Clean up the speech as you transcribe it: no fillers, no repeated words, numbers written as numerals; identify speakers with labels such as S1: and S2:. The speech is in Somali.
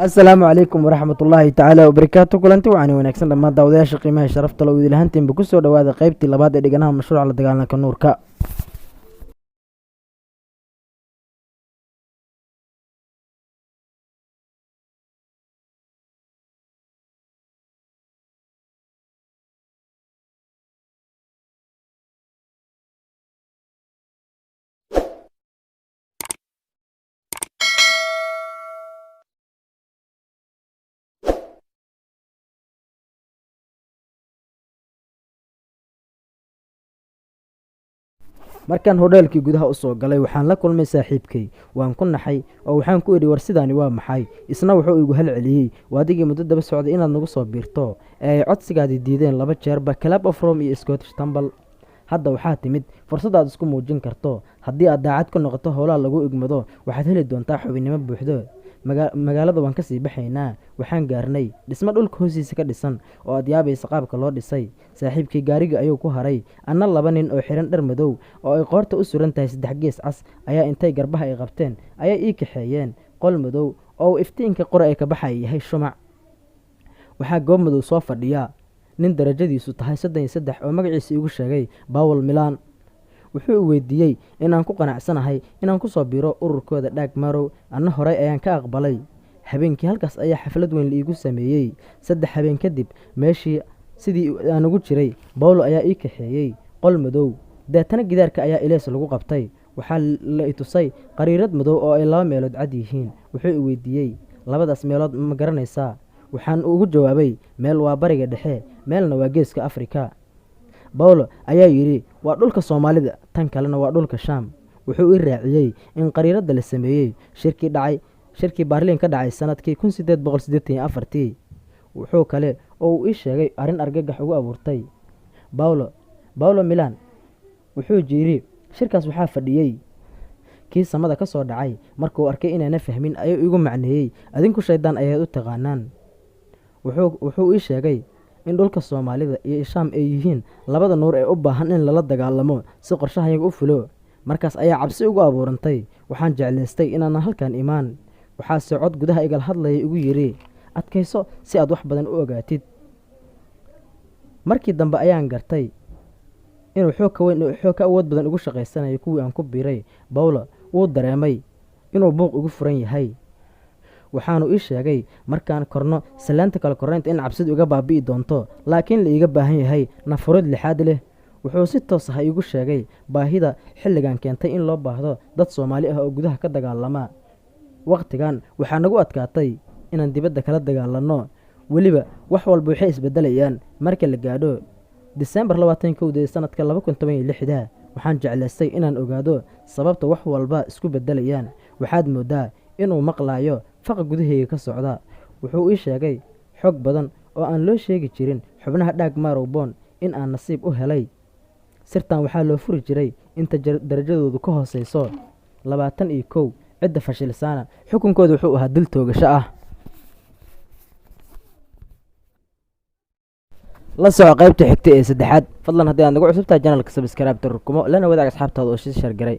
S1: asalaamu calaykum waraxmatullaahi tacaala wabarakaatu. kulanti waxaana wanaagsan dhammaan daawadayaasha qiimaha sharafta lo idil ahaantiinba kusoo dhawaada qaybtii labaad ee dhiganaha mashruuca la dagaalanka nuurka. markaan hodheelkii gudaha usoo galay waxaan la kulmay saaxiibkay, waan ku naxay oo waxaan ku idhi war sidaani waa maxay. isna wuxuu igu hal celiyey waa adigii muddo daba socday inaad nagu soo biirto ee ay codsigaadii diideen 2 jeerba Club of Rome iyo Scottish Temple. hadda waxaa timid fursad aad isku muujin karto. haddii aad daacad ka noqoto howlaha lagu igmado waxaad heli doontaa xubinnimo buuxdo. magaalada waan kasii baxaynaa. waxaan gaarnay dhismo dhulka hoostiisa ka dhisan oo aad yaabaysa qaabka loo dhisay. saaxiibkii gaariga ayuu ku haray, anna 2 nin oo xiran dhar madow oo ay qoorta u suran tahay 3 gees cas ayaa intay garbaha ay qabteen ayay ii kaxeeyeen qol madow oo iftiinka qora ay ka baxay yahay shumac. waxaa goob madow soo fadhiya nin darajadiisu tahay 33 oo magaciisa igu sheegay Paul Milan. wuxuu u weydiiyey inaan ku qanacsanahay inaan ku soo biro ururkooda Dag Marow. anna horey ayaan ka aqbalay. habeenkii halkaas ayaa xaflad weyn liigu sameeyey. 3 habeen kadib meeshii sidii aan ugu jiray Paul ayaa ii kaxeeyey qol madow. deetana gidaarka ayaa ilees lagu qabtay. waxaa la i tusay qariirad madow oo ay 2 meelood cad yihiin. wuxuu i weydiiyey 2daas meelood ma garanaysaa? waxaan ugu jawaabay meel waa bariga dhexe, meelna waa geeska Afrika. Paul ayaa yidhi waa dhulka Soomaalida, tan kalena waa dhulka Shaam. wuxuu i raaciyey in qariirada la sameeyey shirkii Berlin ka dhacay sanadkii 1884. wuxuu kale oo uu ii sheegay arrin argagax ugu abuurtay Paul Milan. wuxuu yidhi shirkaas waxaa fadhiyey kii samada ka soo dhacay. markuu arkay inaana fahmin ayuu igu macneeyey adinku shaydaan ayaad u taqaanaan. wuxuu ii sheegay in dhulka Soomaalida iyo Shaam ay yihiin 2 nuur ee u baahan in lala dagaalamo si qorshahayaga u fulo. markaas ayaa cabsi ugu abuurantay. waxaan jeclaystay inaan halkan imaan. waxaa socod gudaha igal hadlayay igu yiri adkayso si aad wax badan u ogaatid. markii dambe ayaan gartay inuu xoog ka awood badan ugu shaqaysanayo kuwii aan ku biiray. Paul wuu dareemay inuu buuq ugu furan yahay. waxaanu ii sheegay markaan korno salaanta kala koreynta in cabsidu iga baabi'i doonto, laakiin la iiga baahan yahay nafurid lixaad leh. wuxuu si toos ah iigu sheegay baahida xilligan keentay in loo baahdo dad Soomaali ah oo gudaha ka dagaalama. waqtigan waxaa nagu adkaatay inaan dibadda kala dagaalanno. weliba wax walba waxay isbedelayaan marka la gaadho December 21 sanadka 2016. waxaan jeclaystay inaan ogaado sababta wax walba isku bedelayaan. waxaad moodaa inuu maqlaayo faqa gudaheyga ka socda. wuxuu ii sheegay xog badan oo aan loo sheegi jirin xubnaha Dag Marow Bond in aan nasiib u helay. sirtan waxaa loo furi jiray inta darajadoodu ka hooseyso 21. cidda fashilsaana xukunkooda wuxuu ahaa dil toogasho ah. la soco qaybta xigta ee 3. fadlan haddii aad nagu cusubtahay channelka subscribe rukumo lana wadaag asxaabtaada oo share garay.